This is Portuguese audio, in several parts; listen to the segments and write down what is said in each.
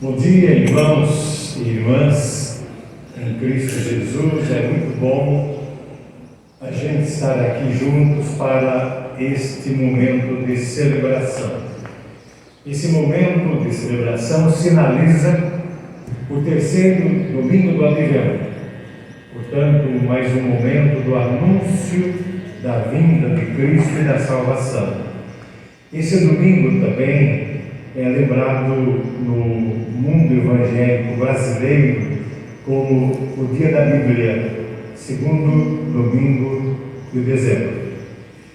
Bom dia, irmãos e irmãs em Cristo Jesus. É muito bom a gente estar aqui juntos para este momento de celebração. Esse momento de celebração sinaliza o terceiro domingo do Advento. Portanto, mais um momento do anúncio da vinda de Cristo e da salvação. Esse domingo também é lembrado no mundo evangélico brasileiro como o dia da Bíblia, segundo domingo de dezembro.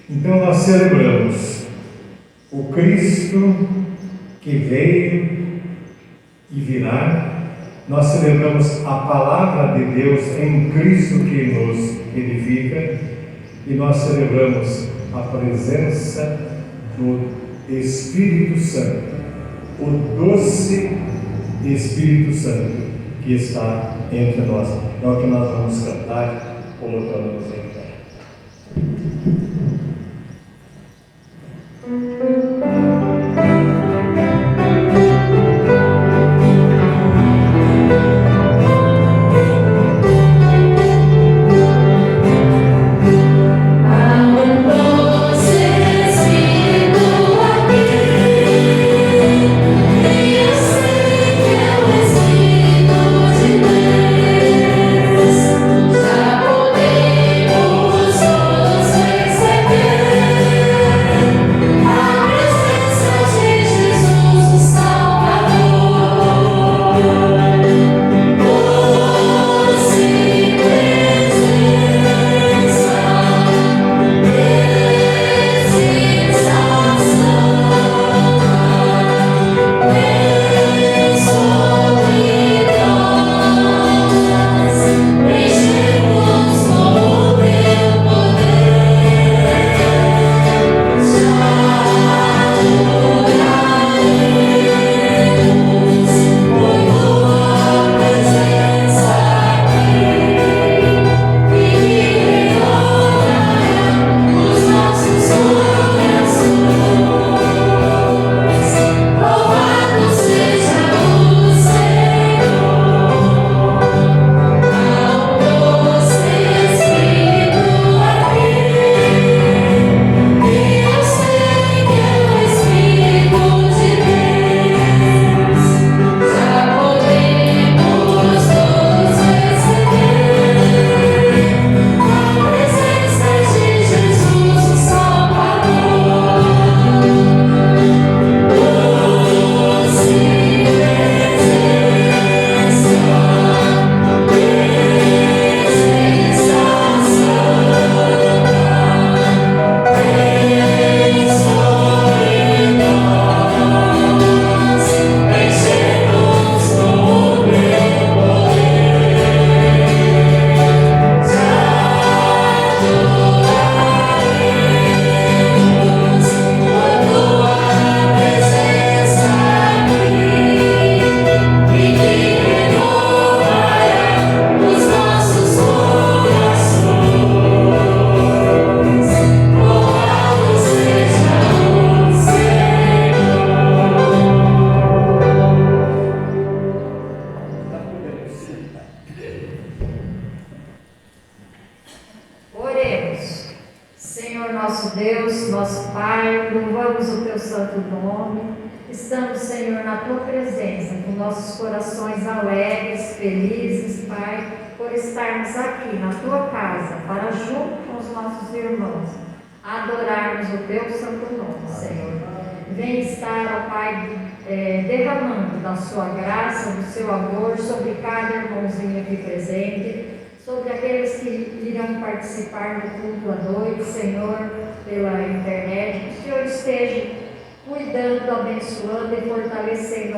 Então nós celebramos o Cristo que veio e virá. Nós celebramos a palavra de Deus em Cristo que nos edifica, e nós celebramos a presença do Espírito Santo, o doce Espírito Santo que está entre nós. É o que nós vamos cantar, colocando-nos em pé. Podemos nosso Deus, nosso Pai, louvamos o Teu santo nome. Estamos, Senhor, na Tua presença, com nossos corações alegres, felizes, Pai, por estarmos aqui na Tua casa, para junto com os nossos irmãos, adorarmos o Teu santo nome, Senhor. Vem estar, ó Pai, derramando da Sua graça, do Seu amor sobre cada irmãozinho aqui presente, sobre aqueles que irão participar do culto à noite, Senhor, pela internet. Que o Senhor esteja cuidando, abençoando e fortalecendo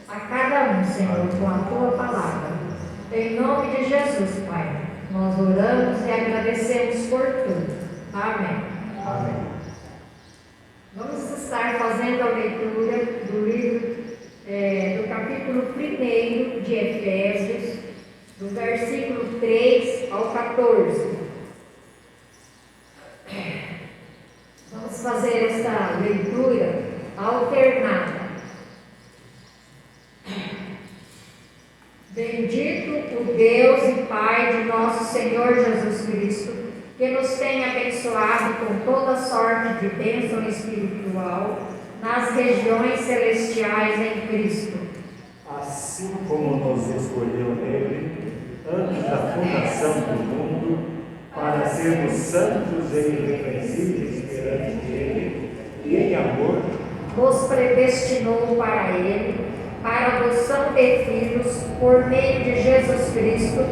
a cada um, Senhor, com a Tua palavra. Em nome de Jesus, Pai, nós oramos e agradecemos por tudo. Amém. Amém. Vamos estar fazendo a leitura do livro, do capítulo 1 de Efésios, do versículo 3 ao 14. Vamos fazer esta leitura alternada. Bendito o Deus e Pai de nosso Senhor Jesus Cristo, que nos tem abençoado com toda sorte de bênção espiritual nas regiões celestiais em Cristo. Assim como nos escolheu nele, antes da fundação do mundo, para sermos santos e irrepreensíveis perante ele, e em amor, Nos predestinou para Ele, para a adoção de filhos, por meio de Jesus Cristo,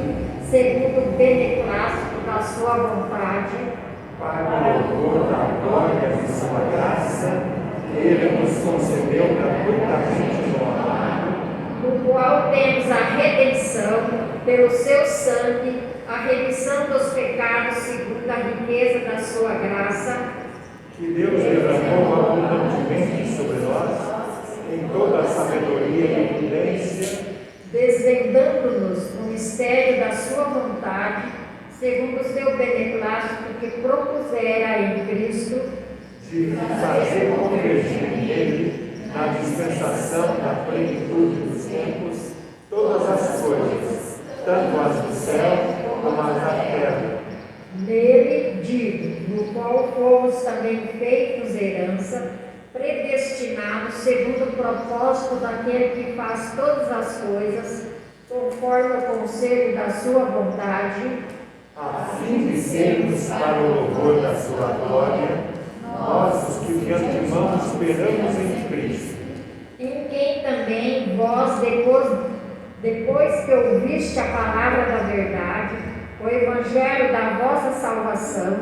segundo o beneplácito da Sua vontade, para o louvor da glória de sua graça, que ele nos concedeu gratuitamente no amado, no qual temos a redenção pelo Seu sangue, a remissão dos pecados segundo a riqueza da Sua graça, que Deus derramou abundantemente sobre nós, em toda a sabedoria e prudência, desvendando-nos o mistério da Sua vontade, segundo o Seu beneplácito que propusera em Cristo, de fazer convergir nele, na dispensação da plenitude dos tempos, todas as coisas, tanto as do céu como as da terra. Nele, digo, no qual fomos também feitos herança, predestinados segundo o propósito daquele que faz todas as coisas, conforme o conselho da Sua vontade, A fim de sermos para o louvor da sua glória, nós os que de antemão esperamos em Cristo. em quem também vós, depois que ouviste a palavra da verdade, o evangelho da vossa salvação,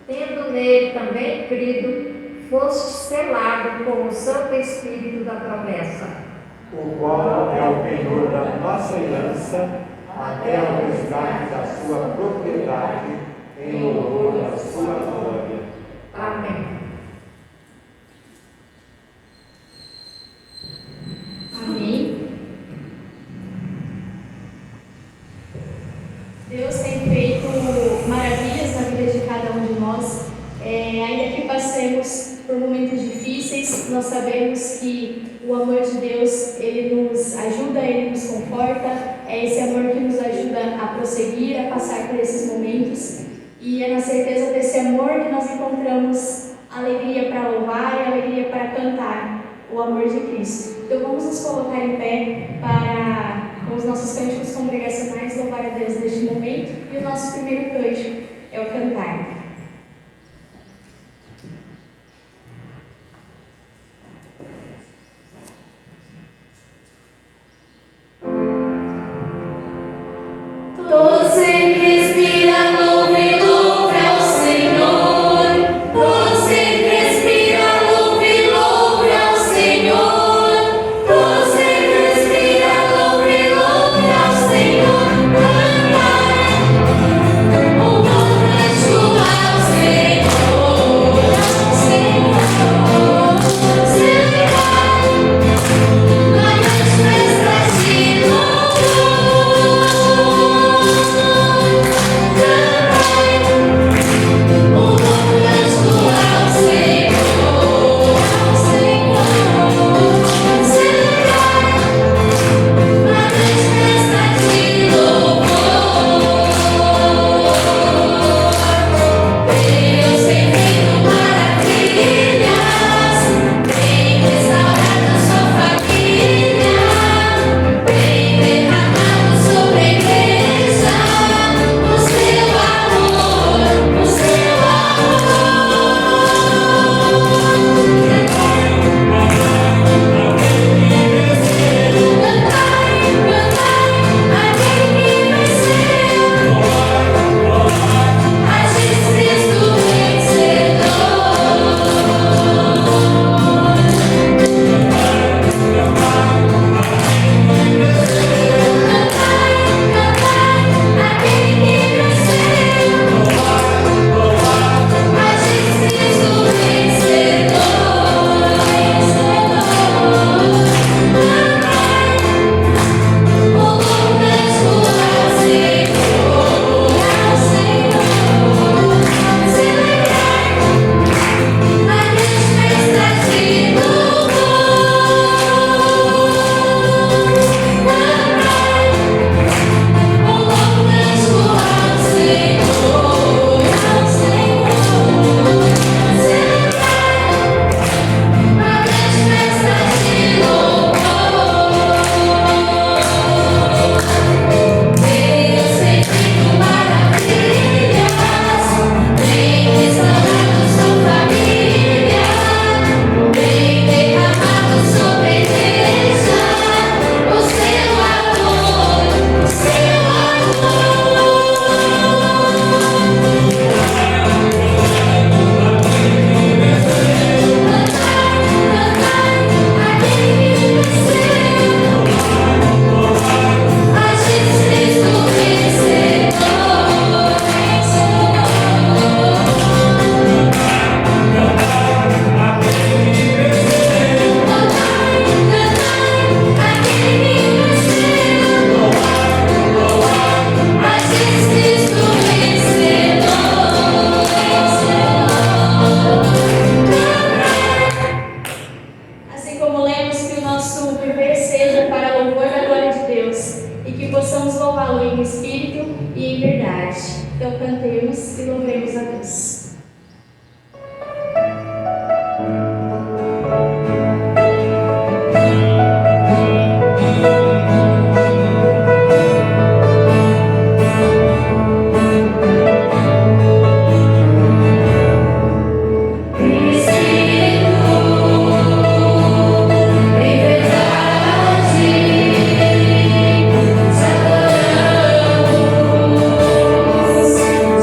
tendo nele também crido, foste selado com o Santo Espírito da promessa, O qual é o penhor da nossa herança, até o resgate da sua propriedade, em louvor da sua glória. Amém. Amém. Deus tem feito maravilhas na vida de cada um de nós. Ainda que passemos por momentos difíceis, nós sabemos que o amor de Deus, Ele nos ajuda, Ele nos conforta. É esse amor que nos ajuda a prosseguir, a passar por esses momentos. E é na certeza desse amor que nós encontramos alegria para louvar e alegria para cantar o amor de Cristo. Então vamos nos colocar em pé para, com os nossos cânticos congregacionais, louvar a Deus neste momento. E o nosso primeiro cântico é o cantar. Todo ser que respira, louve, louve ao Senhor. Todo ser que respira, louve, louve ao Senhor. Todo ser que respira, louve, possamos louvá-lo em espírito e em verdade. Então cantemos e louvemos a Deus.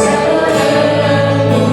Te adoramos.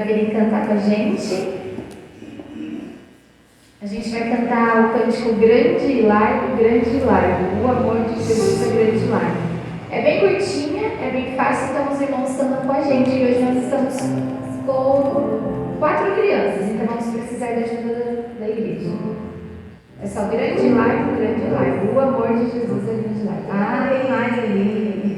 virem cantar com a gente. A gente vai cantar o cântico Grande e Largo, o amor de Jesus é grande e largo. É bem curtinha, é bem fácil, então os irmãos estão com a gente. E hoje nós estamos com 4 crianças, então vamos precisar da ajuda da igreja. É só grande e largo, o amor de Jesus é grande e largo. Ah, tem mais ali.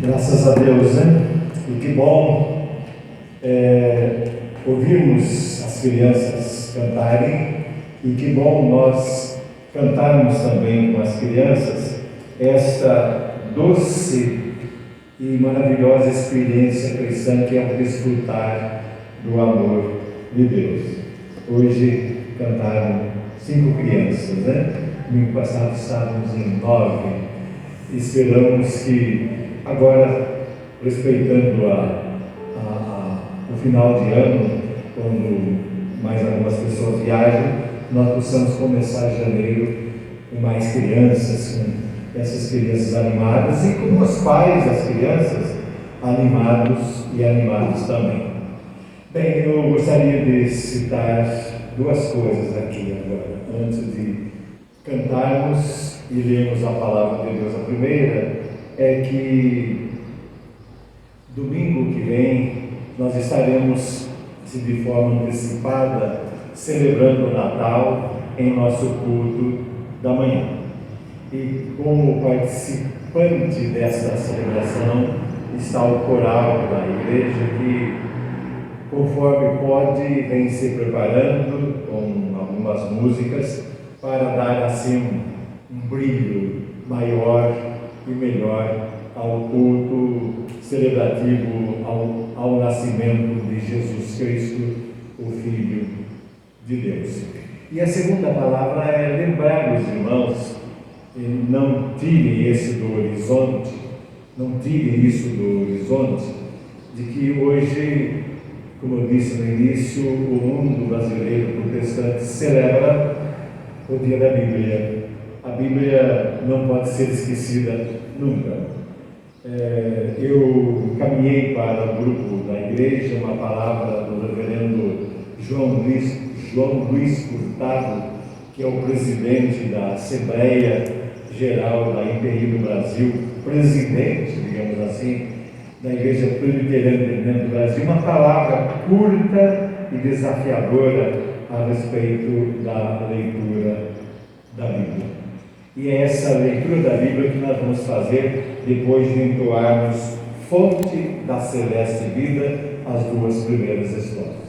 Graças a Deus, né? E que bom ouvirmos as crianças cantarem e que bom nós cantarmos também com as crianças esta doce e maravilhosa experiência cristã que é o desfrutar do amor de Deus. Hoje cantaram 5 crianças, né? Domingo passado estávamos em 9. Esperamos que agora, respeitando o final de ano, quando mais algumas pessoas viajam, nós possamos começar janeiro com mais crianças, com essas crianças animadas e com os pais das crianças animados e animados também. Bem, eu gostaria de citar 2 coisas aqui agora, antes de cantarmos e lermos a palavra de Deus. A primeira é que domingo que vem nós estaremos, de forma antecipada, celebrando o Natal em nosso culto da manhã. E como participante desta celebração está o coral da igreja que, conforme pode, vem se preparando com algumas músicas para dar assim um brilho maior e melhor ao culto celebrativo ao nascimento de Jesus Cristo, o Filho de Deus. E a segunda palavra é lembrar os irmãos, não tirem isso do horizonte, de que hoje, como eu disse no início, o mundo brasileiro protestante celebra o dia da Bíblia. A Bíblia não pode ser esquecida nunca. Eu caminhei para o grupo da igreja, uma palavra do reverendo João Luiz Furtado, que é o presidente da Assembleia Geral da IPI do Brasil, presidente, digamos assim, da Igreja Presbiteriana do Brasil, uma palavra curta e desafiadora a respeito da leitura da Bíblia. E é essa leitura da Bíblia que nós vamos fazer depois de entoarmos Fonte da Celeste Vida, as duas primeiras estrofes.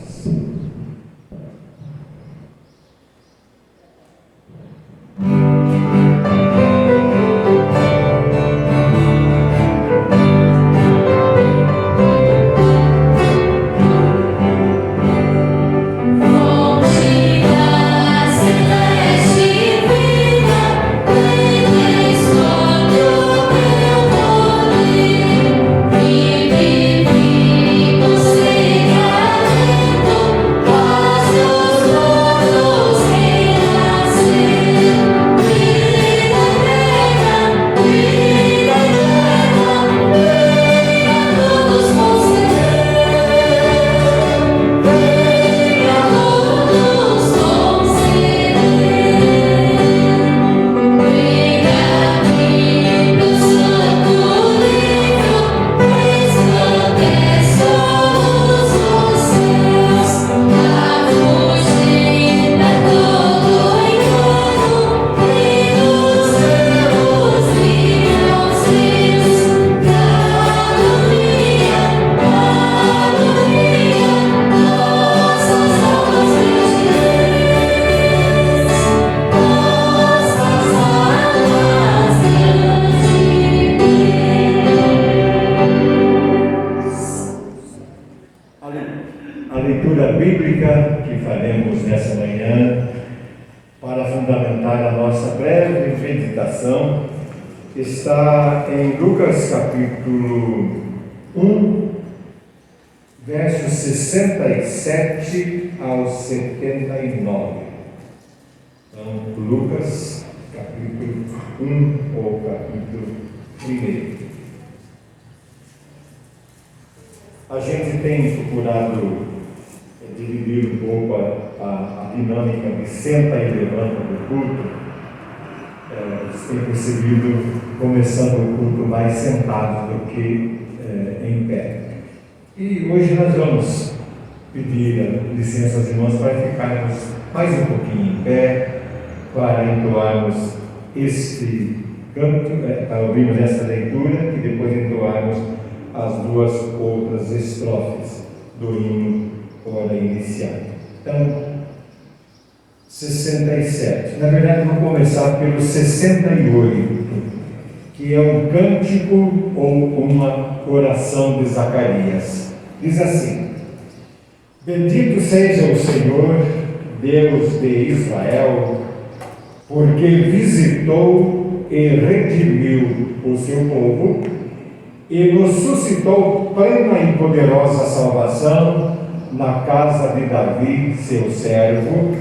A leitura bíblica que faremos nessa manhã para fundamentar a nossa breve meditação está em Lucas capítulo 1, versos 67 ao 79. Então, Lucas capítulo 1 ou capítulo 1. A gente tem procurado dividir um pouco a dinâmica de senta e levanta do culto. Você tem percebido, começando o culto mais sentado do que em pé. E hoje nós vamos pedir licença aos irmãos para ficarmos mais um pouquinho em pé, para entoarmos este canto, para ouvirmos essa leitura e depois entoarmos as duas outras estrofes do hino hora inicial. Então, 67. Na verdade, vou começar pelo 68, que é um cântico ou uma oração de Zacarias. Diz assim: Bendito seja o Senhor, Deus de Israel, porque visitou e redimiu o seu povo e nos suscitou plena e poderosa salvação na casa de Davi, seu servo,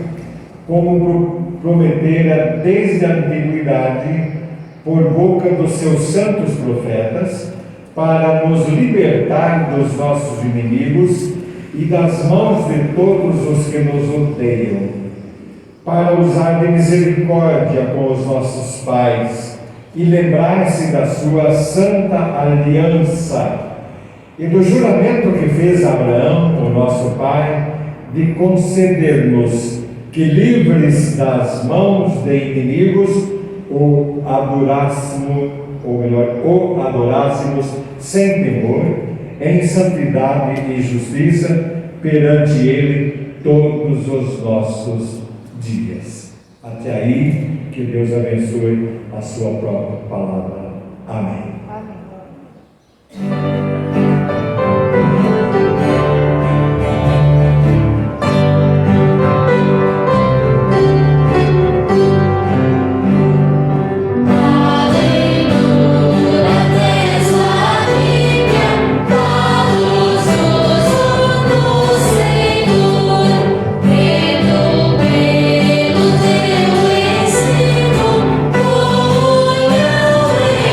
como prometera desde a antiguidade, por boca dos seus santos profetas, para nos libertar dos nossos inimigos e das mãos de todos os que nos odeiam, para usar de misericórdia com os nossos pais e lembrar-se da sua santa aliança e do juramento que fez Abraão, o nosso pai, de conceder-nos que, livres das mãos de inimigos, o adorássemos sem temor, em santidade e justiça perante Ele todos os nossos dias. Até aí, que Deus abençoe a sua própria palavra. Amém.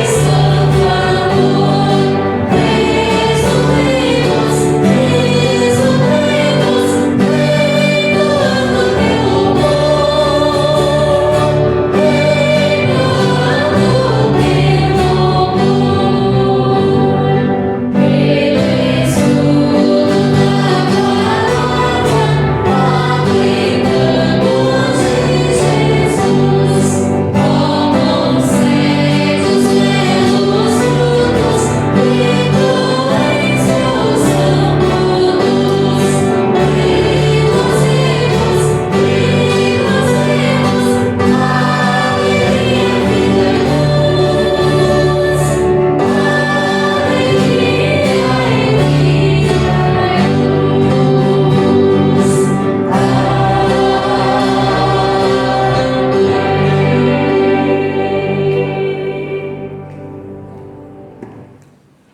Santo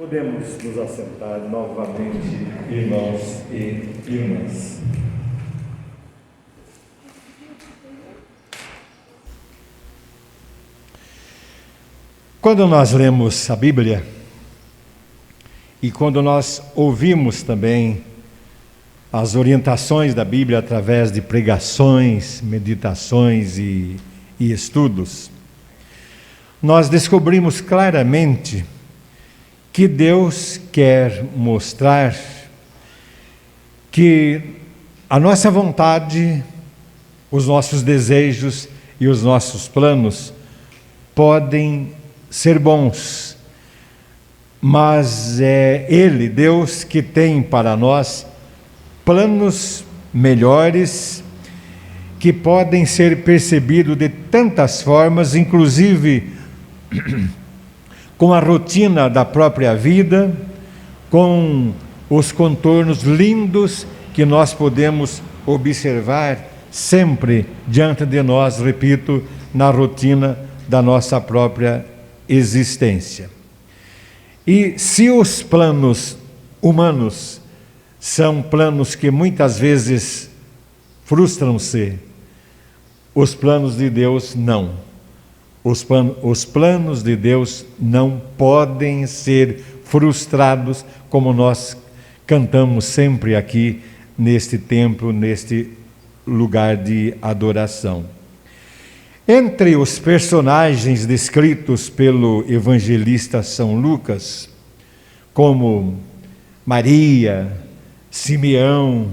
Podemos nos assentar novamente, irmãos e irmãs. Quando nós lemos a Bíblia e quando nós ouvimos também as orientações da Bíblia através de pregações, meditações e estudos, nós descobrimos claramente que Deus quer mostrar que a nossa vontade, os nossos desejos e os nossos planos podem ser bons, mas é Ele, Deus, que tem para nós planos melhores que podem ser percebidos de tantas formas, inclusive com a rotina da própria vida, com os contornos lindos que nós podemos observar sempre diante de nós, repito, na rotina da nossa própria existência. E se os planos humanos são planos que muitas vezes frustram-se, os planos de Deus não. Os planos de Deus não podem ser frustrados, como nós cantamos sempre aqui neste templo, neste lugar de adoração. Entre os personagens descritos pelo evangelista São Lucas, como Maria, Simeão,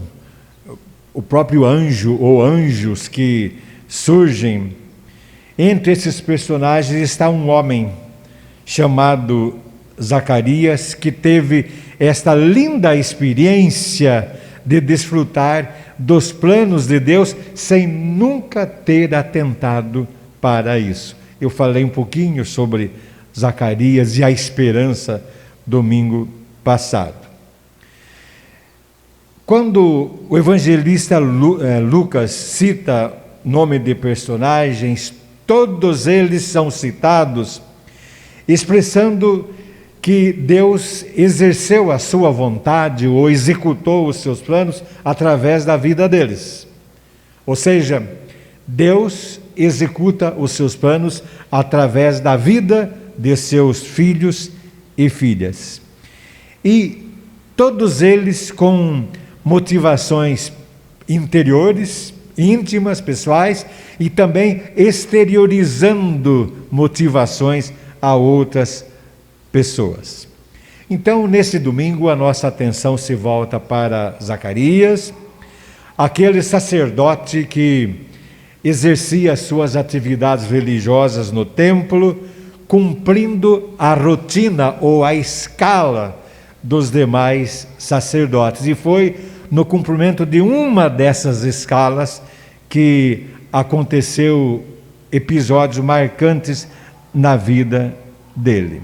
o próprio anjo ou anjos que surgem, entre esses personagens está um homem chamado Zacarias, que teve esta linda experiência de desfrutar dos planos de Deus sem nunca ter atentado para isso. Eu falei um pouquinho sobre Zacarias e a esperança domingo passado. Quando o evangelista Lucas cita nome de personagens, todos eles são citados expressando que Deus exerceu a sua vontade ou executou os seus planos através da vida deles. Ou seja, Deus executa os seus planos através da vida de seus filhos e filhas. E todos eles com motivações interiores, íntimas, pessoais, e também exteriorizando motivações a outras pessoas. Então, nesse domingo, a nossa atenção se volta para Zacarias, aquele sacerdote que exercia suas atividades religiosas no templo, cumprindo a rotina ou a escala dos demais sacerdotes. E foi no cumprimento de uma dessas escalas que aconteceu episódios marcantes na vida dele.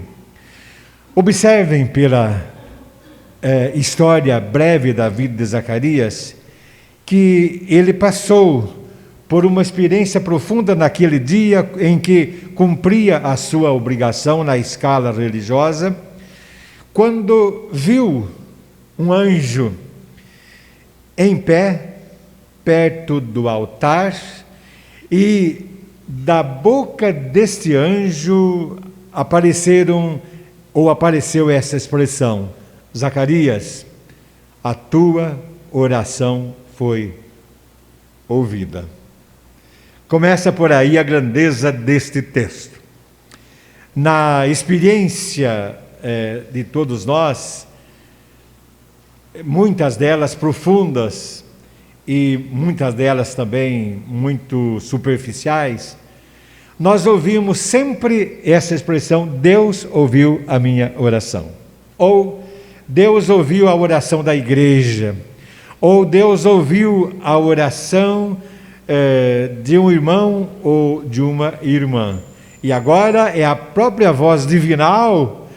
Observem pela história breve da vida de Zacarias que ele passou por uma experiência profunda naquele dia em que cumpria a sua obrigação na escala religiosa, quando viu um anjo em pé, perto do altar, e da boca deste anjo apareceu essa expressão: Zacarias, a tua oração foi ouvida. Começa por aí a grandeza deste texto. Na experiência de todos nós, muitas delas profundas e muitas delas também muito superficiais, nós ouvimos sempre essa expressão: Deus ouviu a minha oração, ou Deus ouviu a oração da igreja, ou Deus ouviu a oração de um irmão ou de uma irmã. E agora é a própria voz divinal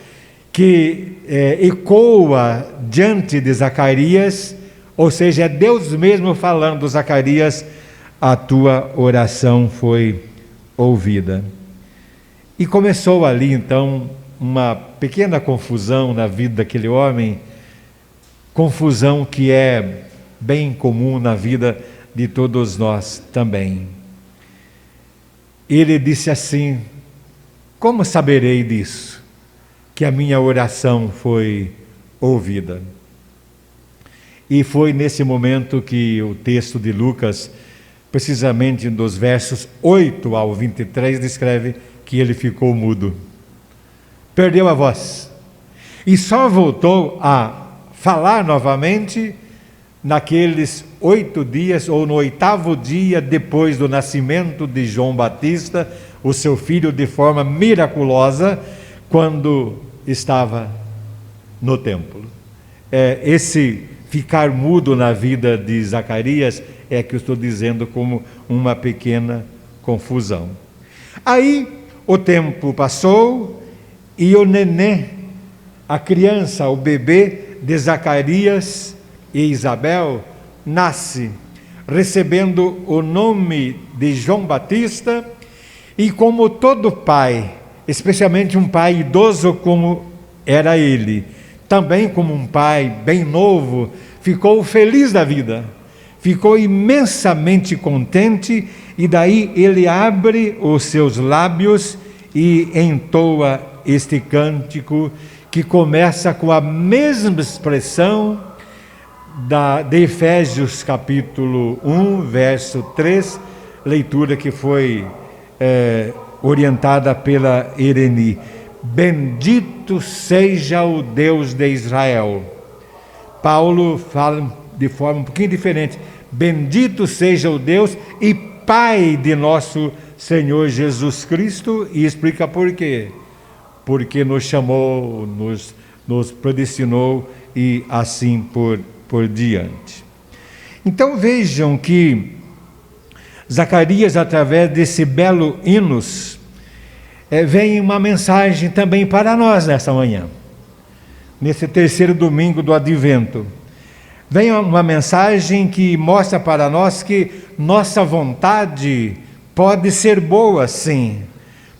que ecoa diante de Zacarias, ou seja, é Deus mesmo falando: Zacarias, a tua oração foi ouvida. E começou ali então uma pequena confusão na vida daquele homem, confusão que é bem comum na vida de todos nós também. Ele disse assim: como saberei disso, que a minha oração foi ouvida? E foi nesse momento que o texto de Lucas, precisamente dos versos 8 ao 23, descreve que ele ficou mudo. Perdeu a voz. E só voltou a falar novamente naqueles 8 dias, ou no 8º dia depois do nascimento de João Batista, o seu filho, de forma miraculosa, quando estava no templo. Esse ficar mudo na vida de Zacarias é que eu estou dizendo como uma pequena confusão. Aí o tempo passou e o nenê, a criança, o bebê de Zacarias e Isabel, nasce, recebendo o nome de João Batista, e como todo pai, especialmente um pai idoso como era ele, também como um pai bem novo, ficou feliz da vida, ficou imensamente contente, e daí ele abre os seus lábios e entoa este cântico que começa com a mesma expressão de Efésios capítulo 1, verso 3, leitura que foi orientada pela Irene. Bendito seja o Deus de Israel. Paulo fala de forma um pouquinho diferente. Bendito seja o Deus e Pai de nosso Senhor Jesus Cristo, e explica por quê. Porque nos chamou, nos predestinou e assim por diante. Então vejam que Zacarias, através desse belo hinos, vem uma mensagem também para nós nessa manhã, nesse 3º domingo do Advento. Vem uma mensagem que mostra para nós que nossa vontade pode ser boa, sim,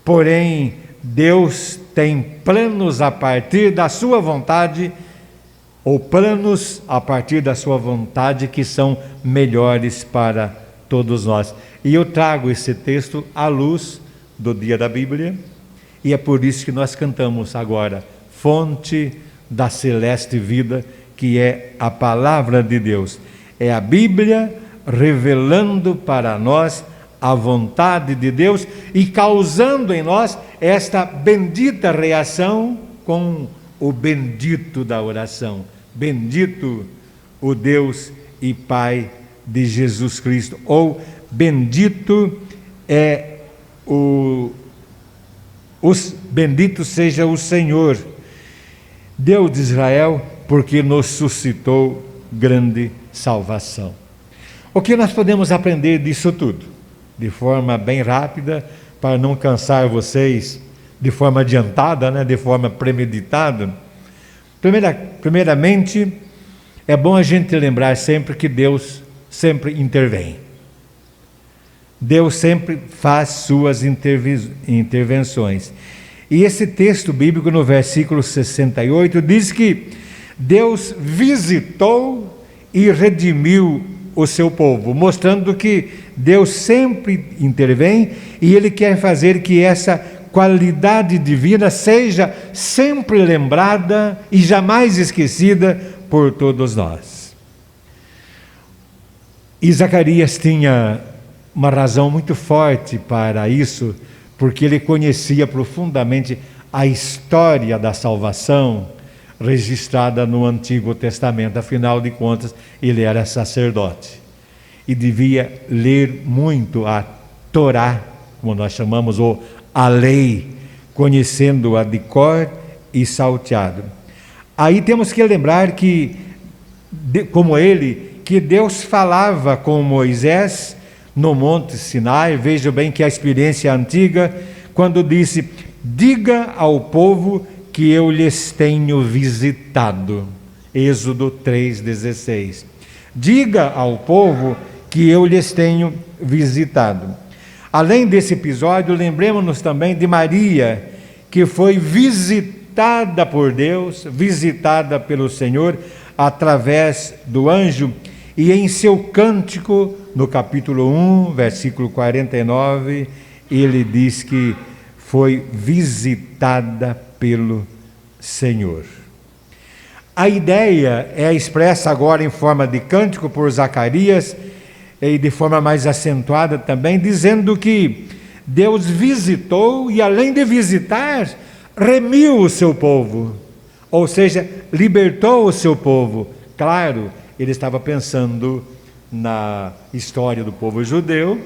porém Deus tem planos a partir da sua vontade, ou planos a partir da sua vontade que são melhores para todos nós. E eu trago esse texto à luz do dia da Bíblia, e é por isso que nós cantamos agora, fonte da celeste vida, que é a palavra de Deus. É a Bíblia revelando para nós a vontade de Deus e causando em nós esta bendita reação com o bendito da oração. Bendito o Deus e Pai de Jesus Cristo, ou bendito é bendito seja o Senhor, Deus de Israel, porque nos suscitou grande salvação. O que nós podemos aprender disso tudo? De forma bem rápida, para não cansar vocês de forma adiantada, de forma premeditada. Primeiramente, é bom a gente lembrar sempre que Deus sempre intervém. Deus sempre faz suas intervenções. E esse texto bíblico, no versículo 68, diz que Deus visitou e redimiu o seu povo, mostrando que Deus sempre intervém e Ele quer fazer que essa qualidade divina seja sempre lembrada e jamais esquecida por todos nós. E Zacarias tinha uma razão muito forte para isso, porque ele conhecia profundamente a história da salvação registrada no Antigo Testamento. Afinal de contas, ele era sacerdote e devia ler muito a Torá, como nós chamamos, ou a lei, conhecendo-a de cor e salteado. Aí temos que lembrar que, como ele, que Deus falava com Moisés no Monte Sinai. Veja bem que a experiência antiga, quando disse: diga ao povo que eu lhes tenho visitado. Êxodo 3,16. Diga ao povo que eu lhes tenho visitado. Além desse episódio, lembremos-nos também de Maria, que foi visitada por Deus, visitada pelo Senhor através do anjo, e em seu cântico, no capítulo 1, versículo 49, ele diz que foi visitada pelo Senhor. A ideia é expressa agora em forma de cântico por Zacarias, e de forma mais acentuada também, dizendo que Deus visitou e, além de visitar, remiu o seu povo, ou seja, libertou o seu povo. Claro, ele estava pensando na história do povo judeu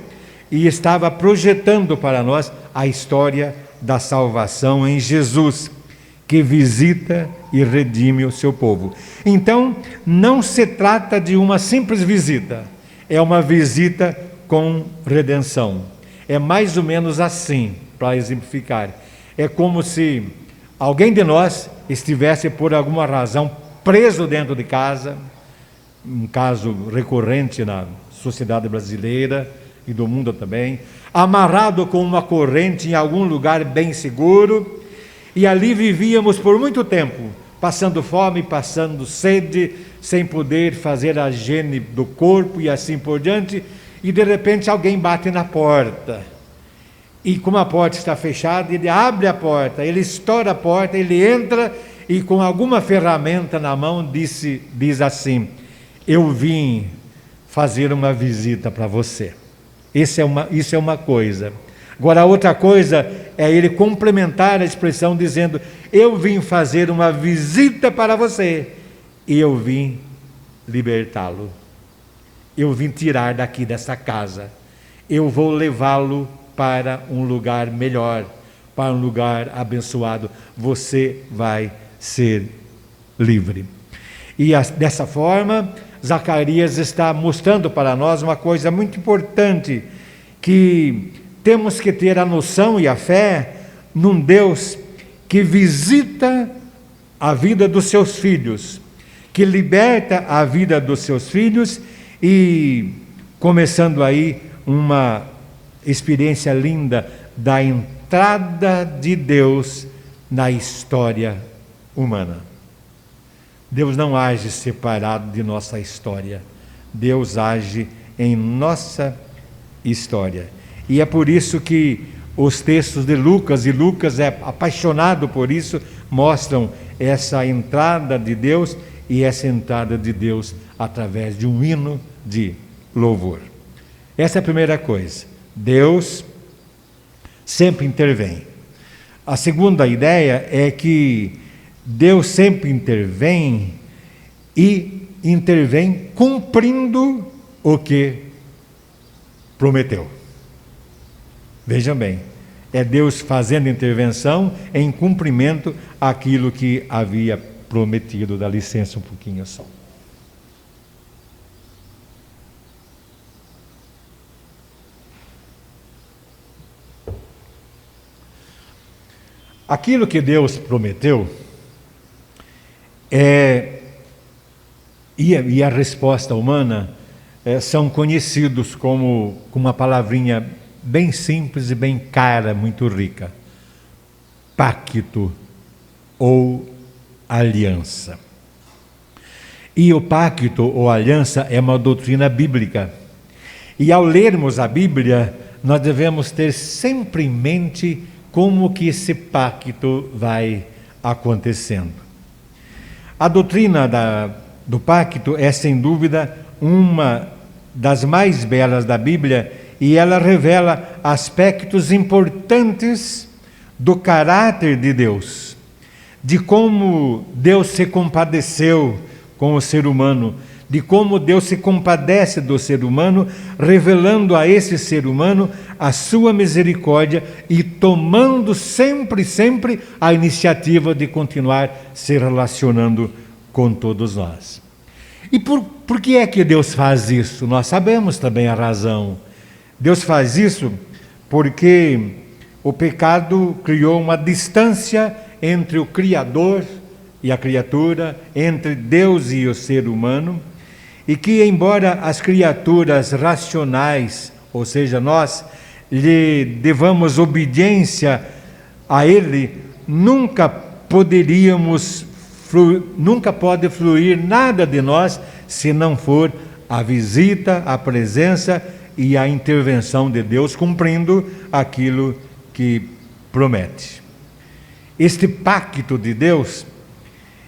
e estava projetando para nós a história da salvação em Jesus, que visita e redime o seu povo. Então, não se trata de uma simples visita, é uma visita com redenção. É mais ou menos assim, para exemplificar. É como se alguém de nós estivesse, por alguma razão, preso dentro de casa, um caso recorrente na sociedade brasileira e do mundo também, amarrado com uma corrente em algum lugar bem seguro, e ali vivíamos por muito tempo, passando fome, passando sede, sem poder fazer a higiene do corpo e assim por diante, e de repente alguém bate na porta. E como a porta está fechada, ele abre a porta, ele estoura a porta, ele entra e com alguma ferramenta na mão diz assim: eu vim fazer uma visita para você. Isso é uma coisa. Agora, a outra coisa é ele complementar a expressão dizendo: eu vim fazer uma visita para você e eu vim libertá-lo. Eu vim tirar daqui dessa casa. Eu vou levá-lo para um lugar melhor, para um lugar abençoado. Você vai ser livre. E dessa forma, Zacarias está mostrando para nós uma coisa muito importante, que temos que ter a noção e a fé num Deus que visita a vida dos seus filhos, que liberta a vida dos seus filhos, e começando aí uma experiência linda da entrada de Deus na história humana. Deus não age separado de nossa história, Deus age em nossa história. E é por isso que os textos de Lucas, e Lucas é apaixonado por isso, mostram essa entrada de Deus, e essa entrada de Deus através de um hino de louvor. Essa é a primeira coisa. Deus sempre intervém. A segunda ideia é que Deus sempre intervém, e intervém cumprindo o que prometeu. Vejam bem, é Deus fazendo intervenção em cumprimento àquilo que havia prometido. Dá licença um pouquinho só. Aquilo que Deus prometeu e a resposta humana são conhecidos como uma palavrinha bem simples e bem cara, muito rica: pacto ou aliança. E o pacto ou aliança é uma doutrina bíblica. E ao lermos a Bíblia, nós devemos ter sempre em mente como que esse pacto vai acontecendo. A doutrina do pacto é, sem dúvida, uma das mais belas da Bíblia, e ela revela aspectos importantes do caráter de Deus, de como Deus se compadeceu com o ser humano, de como Deus se compadece do ser humano, revelando a esse ser humano a sua misericórdia e tomando sempre a iniciativa de continuar se relacionando com todos nós. E por que é que Deus faz isso? Nós sabemos também a razão. Deus faz isso porque o pecado criou uma distância entre o Criador e a criatura, entre Deus e o ser humano, e que, embora as criaturas racionais, ou seja, nós, lhe devamos obediência a Ele, nunca pode fluir nada de nós se não for a visita, a presença e a intervenção de Deus, cumprindo aquilo que promete. Este pacto de Deus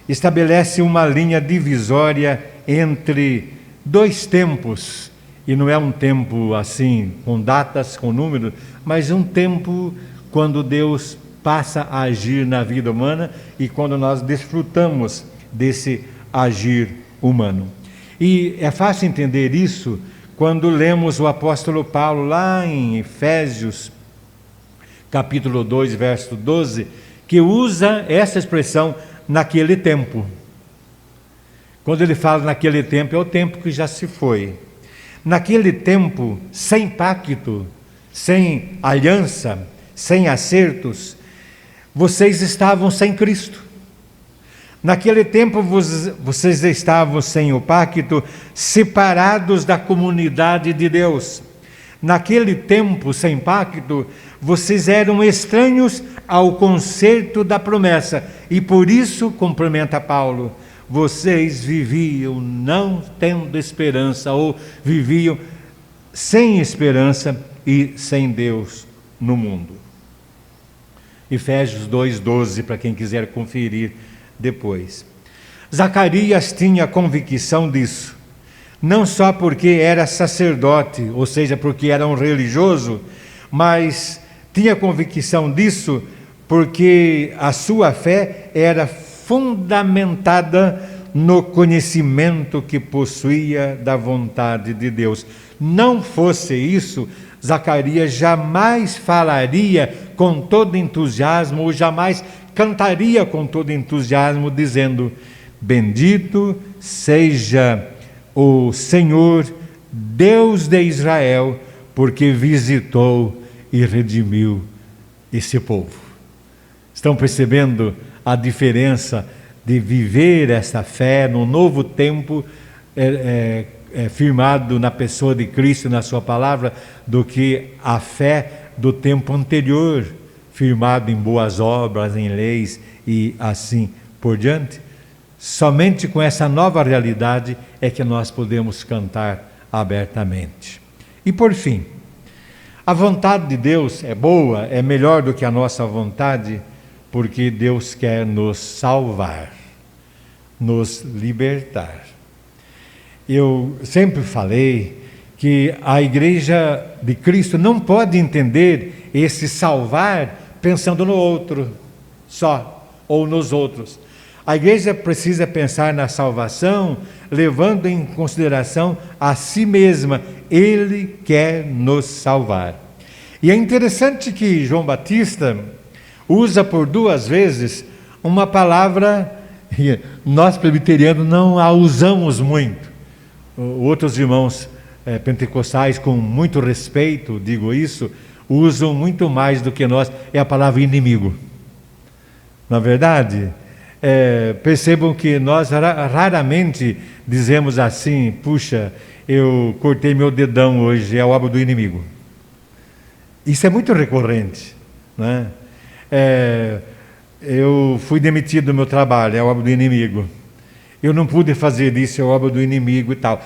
estabelece uma linha divisória entre dois tempos, e não é um tempo assim, com datas, com números, mas um tempo quando Deus passa a agir na vida humana e quando nós desfrutamos desse agir humano. E é fácil entender isso quando lemos o apóstolo Paulo lá em Efésios, capítulo 2, verso 12, que usa essa expressão, naquele tempo. Quando ele fala naquele tempo, é o tempo que já se foi. Naquele tempo, sem pacto, sem aliança, sem acertos, vocês estavam sem Cristo. Naquele tempo vocês estavam sem o pacto, separados da comunidade de Deus. Naquele tempo sem pacto, vocês eram estranhos ao concerto da promessa. E por isso, complementa Paulo, vocês viviam não tendo esperança, ou viviam sem esperança e sem Deus no mundo. Efésios 2:12, para quem quiser conferir depois. Zacarias tinha convicção disso, não só porque era sacerdote, ou seja, porque era um religioso, mas tinha convicção disso porque a sua fé era fundamentada no conhecimento que possuía da vontade de Deus. Não fosse isso, Zacarias jamais falaria com todo entusiasmo, ou jamais cantaria com todo entusiasmo, dizendo: bendito seja o Senhor, Deus de Israel, porque visitou e redimiu esse povo. Estão percebendo a diferença de viver essa fé no novo tempo, firmado na pessoa de Cristo e na sua palavra, do que a fé do tempo anterior, firmado em boas obras, em leis e assim por diante? Somente com essa nova realidade é que nós podemos cantar abertamente. E por fim, a vontade de Deus é boa, é melhor do que a nossa vontade, porque Deus quer nos salvar, nos libertar. Eu sempre falei que a Igreja de Cristo não pode entender esse salvar pensando no outro só, ou nos outros. A Igreja precisa pensar na salvação, levando em consideração a si mesma. Ele quer nos salvar. E é interessante que João Batista usa por 2 vezes uma palavra, nós presbiterianos não a usamos muito. Outros irmãos pentecostais, com muito respeito, digo isso, usam muito mais do que nós, é a palavra inimigo. Na verdade, percebam que nós raramente dizemos assim: puxa, eu cortei meu dedão hoje, é obra do inimigo. Isso é muito recorrente, né? Eu fui demitido do meu trabalho, é obra do inimigo. Eu não pude fazer isso, é obra do inimigo e tal.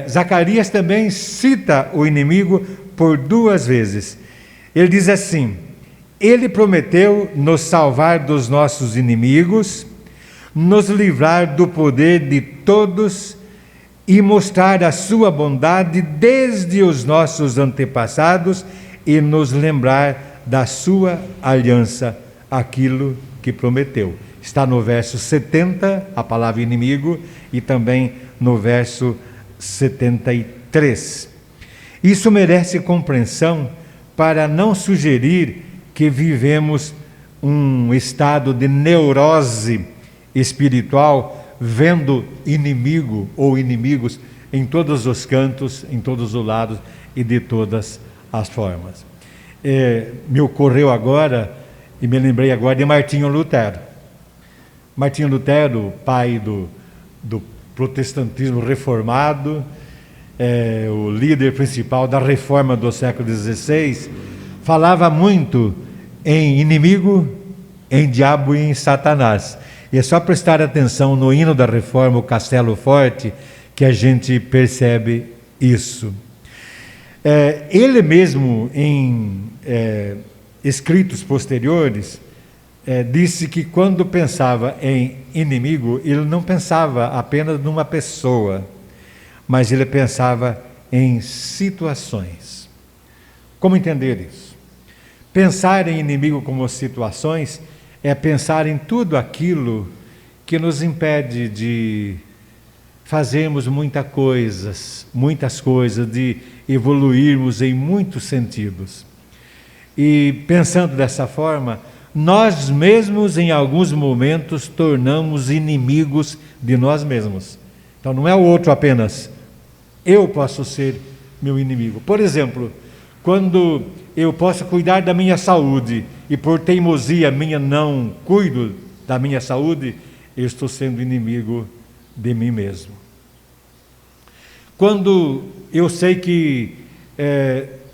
Zacarias também cita o inimigo por 2 vezes. Ele diz assim: ele prometeu nos salvar dos nossos inimigos, nos livrar do poder de todos e mostrar a sua bondade desde os nossos antepassados e nos lembrar da sua aliança, aquilo que prometeu. Está no verso 70, a palavra inimigo, e também no verso 73. Isso merece compreensão para não sugerir que vivemos um estado de neurose espiritual, vendo inimigo ou inimigos em todos os cantos, em todos os lados e de todas as formas. Me ocorreu agora, e me lembrei agora de Martinho Lutero. Martinho Lutero, pai do protestantismo reformado, o líder principal da reforma do século XVI, falava muito em inimigo em diabo e em Satanás. E é só prestar atenção no hino da Reforma, o Castelo Forte, que a gente percebe isso. Ele mesmo, em escritos posteriores, disse que quando pensava em inimigo, ele não pensava apenas numa pessoa, mas ele pensava em situações. Como entender isso? Pensar em inimigo como situações é pensar em tudo aquilo que nos impede de fazermos muitas coisas, de evoluirmos em muitos sentidos. E pensando dessa forma, nós mesmos em alguns momentos tornamos inimigos de nós mesmos. Então não é o outro apenas, eu posso ser meu inimigo. Por exemplo, quando eu posso cuidar da minha saúde e por teimosia minha não cuido da minha saúde, eu estou sendo inimigo de mim mesmo. Quando eu sei que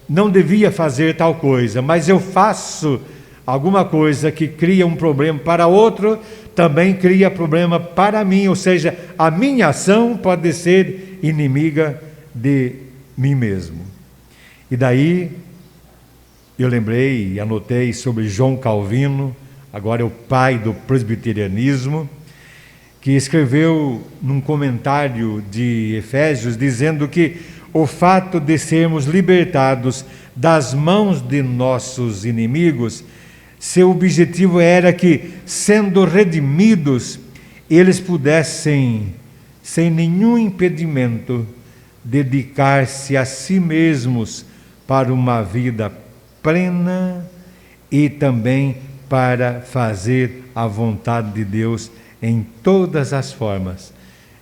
não devia fazer tal coisa, mas eu faço alguma coisa que cria um problema para outro, também cria problema para mim, ou seja, a minha ação pode ser inimiga de mim mesmo. E daí eu lembrei e anotei sobre João Calvino, agora é o pai do presbiterianismo, que escreveu num comentário de Efésios, dizendo que o fato de sermos libertados das mãos de nossos inimigos, seu objetivo era que, sendo redimidos, eles pudessem, sem nenhum impedimento, dedicar-se a si mesmos para uma vida plena e também para fazer a vontade de Deus em todas as formas.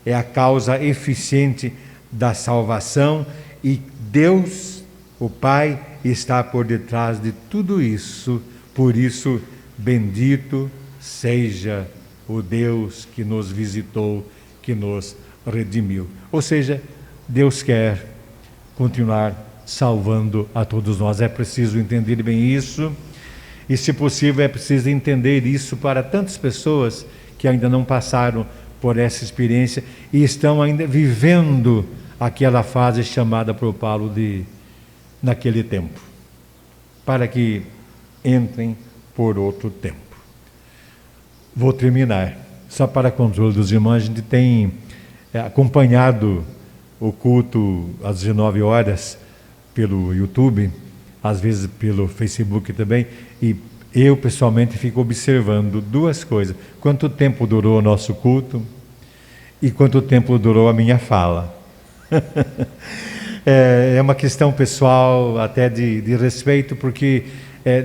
É a causa eficiente da salvação e Deus, o Pai, está por detrás de tudo isso. Por isso, bendito seja o Deus que nos visitou, que nos redimiu. Ou seja, Deus quer continuar salvando a todos nós. É preciso entender bem isso, e se possível é preciso entender isso para tantas pessoas que ainda não passaram por essa experiência e estão ainda vivendo aquela fase chamada por Paulo de naquele tempo, para que entrem por outro tempo. Vou terminar. Só para controle dos irmãos, a gente tem acompanhado o culto às 19 horas pelo YouTube, às vezes pelo Facebook também, e eu pessoalmente fico observando duas coisas: quanto tempo durou o nosso culto e quanto tempo durou a minha fala. É uma questão pessoal, até de respeito, porque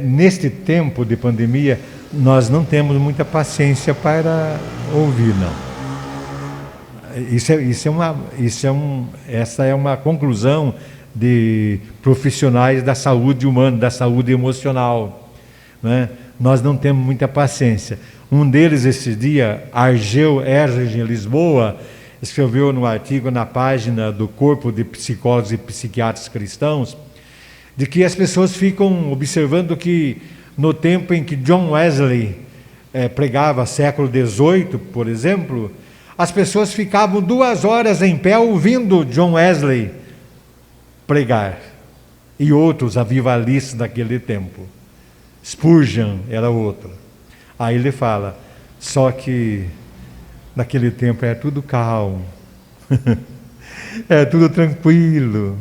neste tempo de pandemia nós não temos muita paciência para ouvir, não. Essa é uma conclusão de profissionais da saúde humana, da saúde emocional, né? Nós não temos muita paciência. Um deles, esse dia, Argel Erge, em Lisboa, escreveu no artigo na página do Corpo de Psicólogos e Psiquiatras Cristãos, de que as pessoas ficam observando que no tempo em que John Wesley pregava, século XVIII, por exemplo, as pessoas ficavam 2 horas em pé ouvindo John Wesley pregar, e outros avivalistas daquele tempo. Spurgeon era outro. Aí ele fala, só que naquele tempo era tudo calmo, era tudo tranquilo,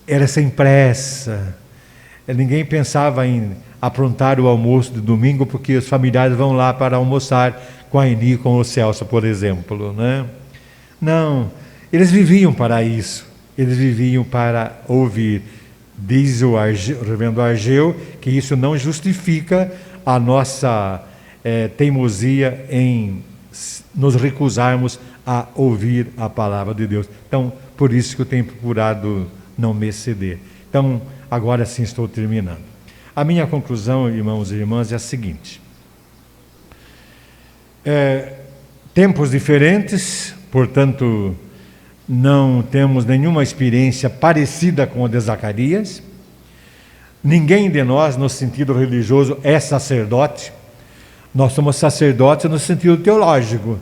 era sem pressa, ninguém pensava em aprontar o almoço de domingo, porque os familiares vão lá para almoçar com a Eni, com o Celso, por exemplo, né? Não, eles viviam para isso. Eles viviam para ouvir. Diz o reverendo Argel que isso não justifica a nossa teimosia em nos recusarmos a ouvir a palavra de Deus. Então, por isso que eu tenho procurado não me exceder. Então, agora sim estou terminando. A minha conclusão, irmãos e irmãs, é a seguinte. Tempos diferentes, portanto, não temos nenhuma experiência parecida com a de Zacarias. Ninguém de nós, no sentido religioso, é sacerdote. Nós somos sacerdotes no sentido teológico,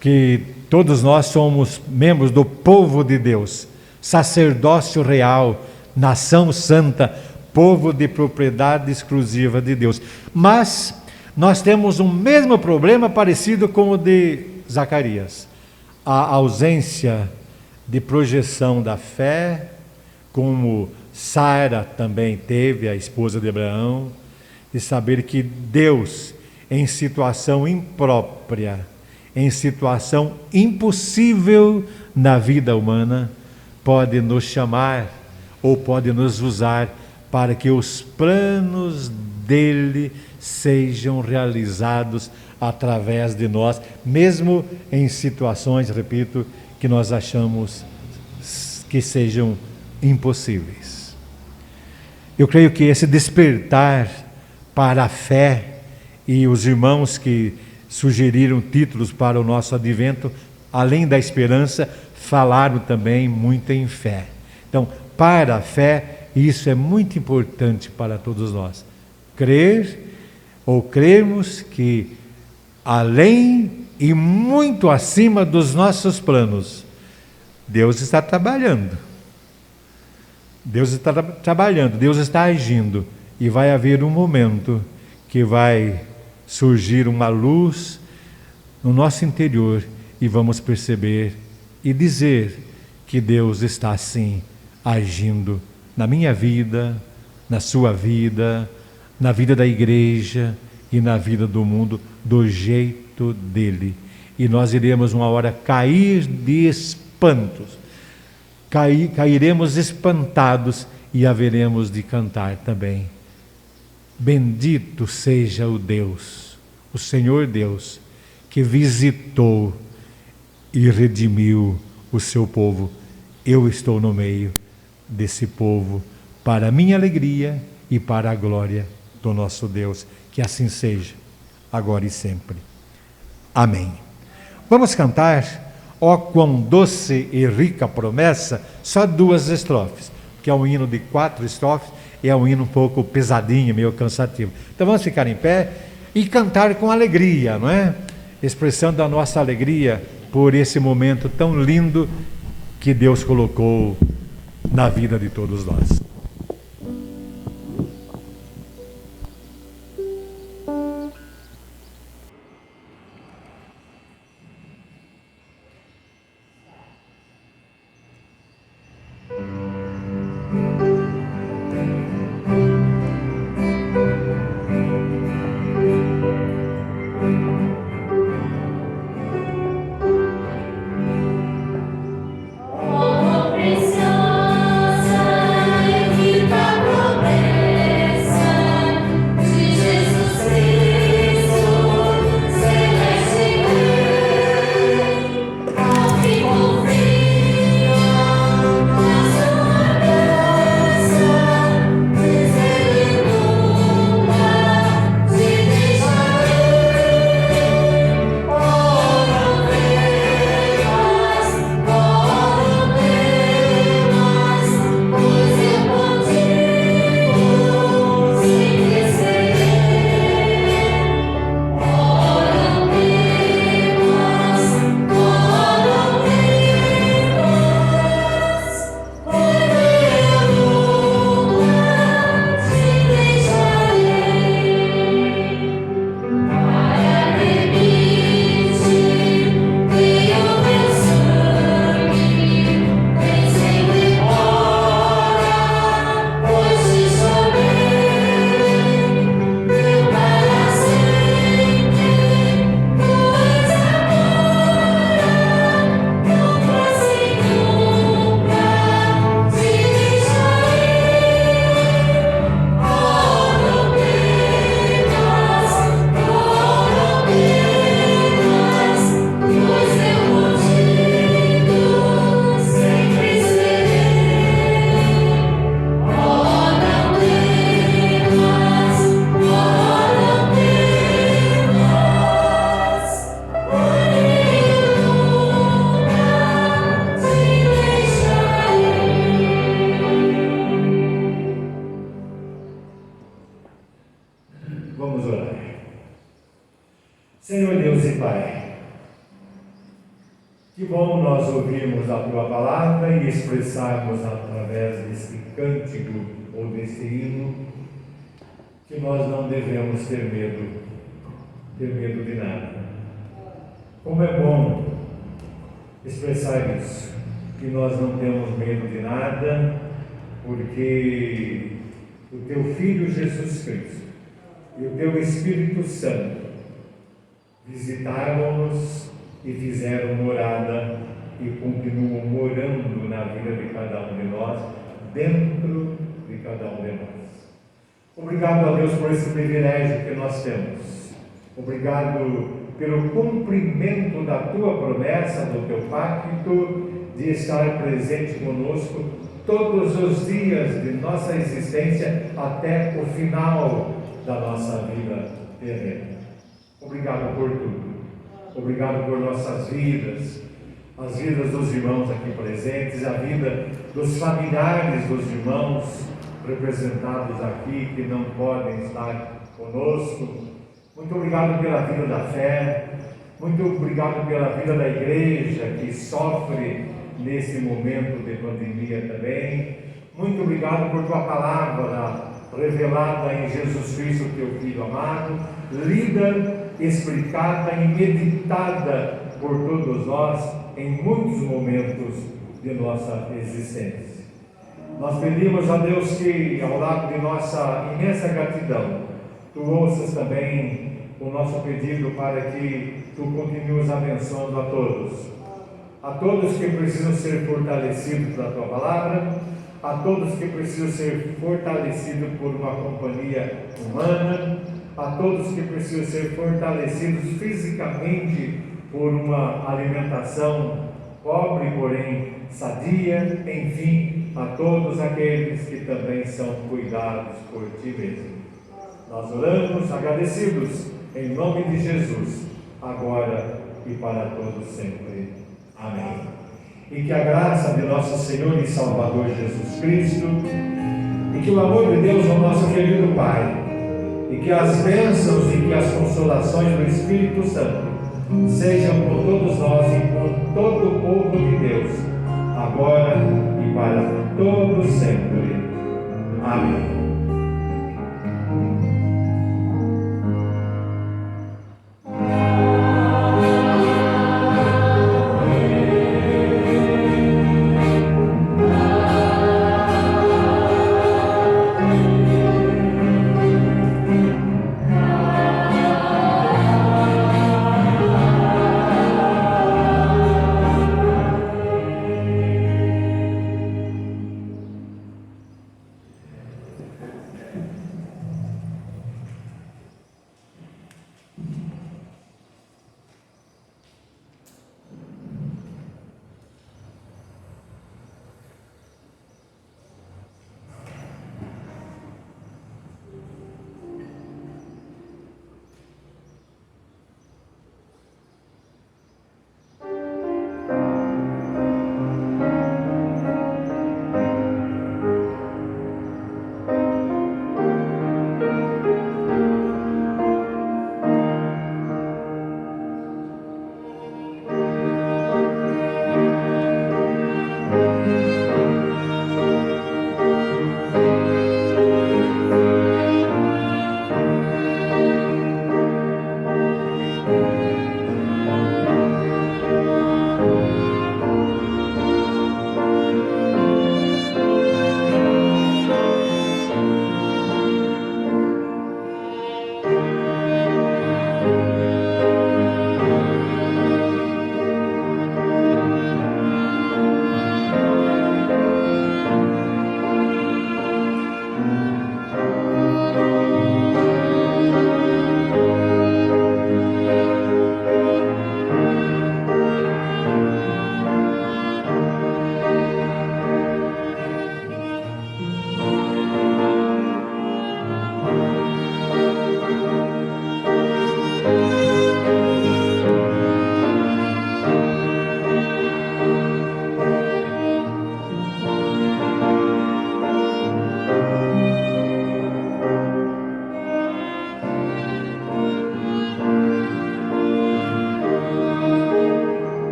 que todos nós somos membros do povo de Deus, sacerdócio real, nação santa, povo de propriedade exclusiva de Deus. Mas nós temos um mesmo problema parecido com o de Zacarias, a ausência de projeção da fé, como Sara também teve, a esposa de Abraão, de saber que Deus, em situação imprópria, em situação impossível na vida humana, pode nos chamar ou pode nos usar para que os planos dele sejam realizados através de nós, mesmo em situações, repito, que nós achamos que sejam impossíveis. Eu creio que esse despertar para a fé, e os irmãos que sugeriram títulos para o nosso advento, além da esperança, falaram também muito em fé. Então, para a fé, isso é muito importante para todos nós. Crer ou crermos que além e muito acima dos nossos planos, Deus está trabalhando. Deus está trabalhando, Deus está agindo, e vai haver um momento que vai surgir uma luz no nosso interior e vamos perceber e dizer que Deus está sim agindo na minha vida, na sua vida, na vida da igreja e na vida do mundo do jeito dele. E nós iremos uma hora cair de espantos, cairemos espantados e haveremos de cantar também. Bendito seja o Deus, o Senhor Deus, que visitou e redimiu o seu povo. Eu estou no meio desse povo, para a minha alegria e para a glória do nosso Deus. Que assim seja, agora e sempre. Amém. Vamos cantar Ó quão doce e rica promessa, só 2 estrofes, que é um hino de 4 estrofes, e é um hino um pouco pesadinho, meio cansativo. Então vamos ficar em pé e cantar com alegria, não é? Expressando a nossa alegria por esse momento tão lindo que Deus colocou na vida de todos nós. Oh, preciosa Senhor Deus e Pai, que bom nós ouvirmos a Tua Palavra e expressarmos através deste cântico ou deste hino que nós não devemos ter medo de nada. Como é bom expressar isso, que nós não temos medo de nada, porque o Teu Filho Jesus Cristo e o Teu Espírito Santo visitaram-nos e fizeram morada e continuam morando na vida de cada um de nós, dentro de cada um de nós. Obrigado a Deus por esse privilégio que nós temos. Obrigado pelo cumprimento da Tua promessa, do Teu pacto, de estar presente conosco todos os dias de nossa existência até o final da nossa vida terrena. Obrigado por tudo. Obrigado por nossas vidas, as vidas dos irmãos aqui presentes, a vida dos familiares dos irmãos representados aqui que não podem estar conosco. Muito obrigado pela vida da fé, muito obrigado pela vida da igreja que sofre nesse momento de pandemia também. Muito obrigado por Tua palavra revelada em Jesus Cristo, Teu Filho amado, lida, explicada e meditada por todos nós em muitos momentos de nossa existência. Nós pedimos a Deus que, ao lado de nossa imensa gratidão, Tu ouças também o nosso pedido para que Tu continues abençoando a todos que precisam ser fortalecidos pela Tua palavra, a todos que precisam ser fortalecidos por uma companhia humana, a todos que precisam ser fortalecidos fisicamente por uma alimentação pobre, porém sadia, enfim, a todos aqueles que também são cuidados por Ti mesmo. Nós oramos agradecidos em nome de Jesus, agora e para todos sempre. Amém. E que a graça de nosso Senhor e Salvador Jesus Cristo, e que o amor de Deus, o nosso querido Pai, e que as bênçãos e que as consolações do Espírito Santo sejam por todos nós e por todo o povo de Deus, agora e para todos sempre. Amém.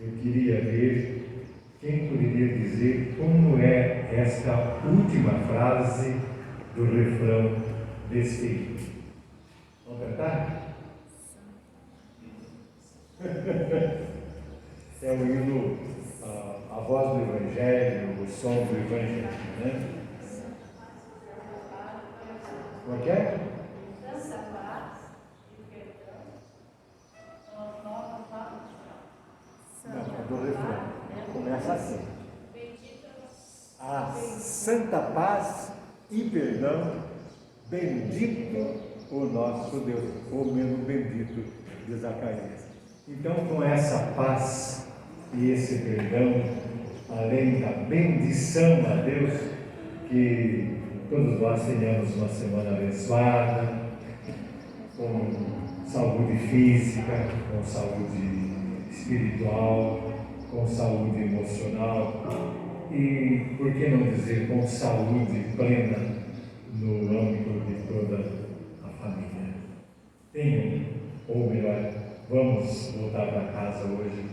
Eu queria ver quem poderia dizer como é esta última frase do refrão deste hino. Vamos cantar? É o hino, a voz do Evangelho, o som do Evangelho, né? Como é que é? Não, é do refrão. Começa assim. A santa paz e perdão, bendito o nosso Deus, ou mesmo bendito de Zacarias. Então, com essa paz e esse perdão, além da bendição a Deus, que todos nós tenhamos uma semana abençoada, com saúde física, com saúde espiritual, com saúde emocional e, por que não dizer, com saúde plena no âmbito de toda a família. Tenham, ou melhor, vamos voltar para casa hoje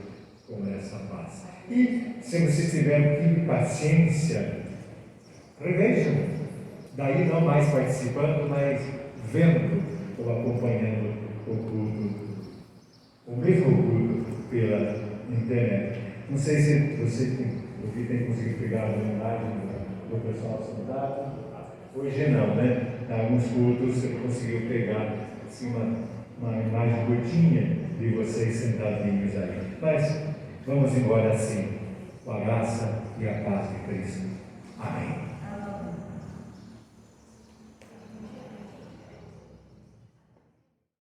com essa paz. E, se vocês tiverem um pouquinho de paciência, revejam, daí não mais participando, mas vendo ou acompanhando o culto, o mesmo culto pela internet. Não sei se você tem conseguido pegar a imagem do pessoal sentado. Hoje não, né? Em alguns cultos você conseguiu pegar assim, uma imagem curtinha de vocês sentadinhos aí. Mas vamos embora assim, com a graça e a paz de Cristo.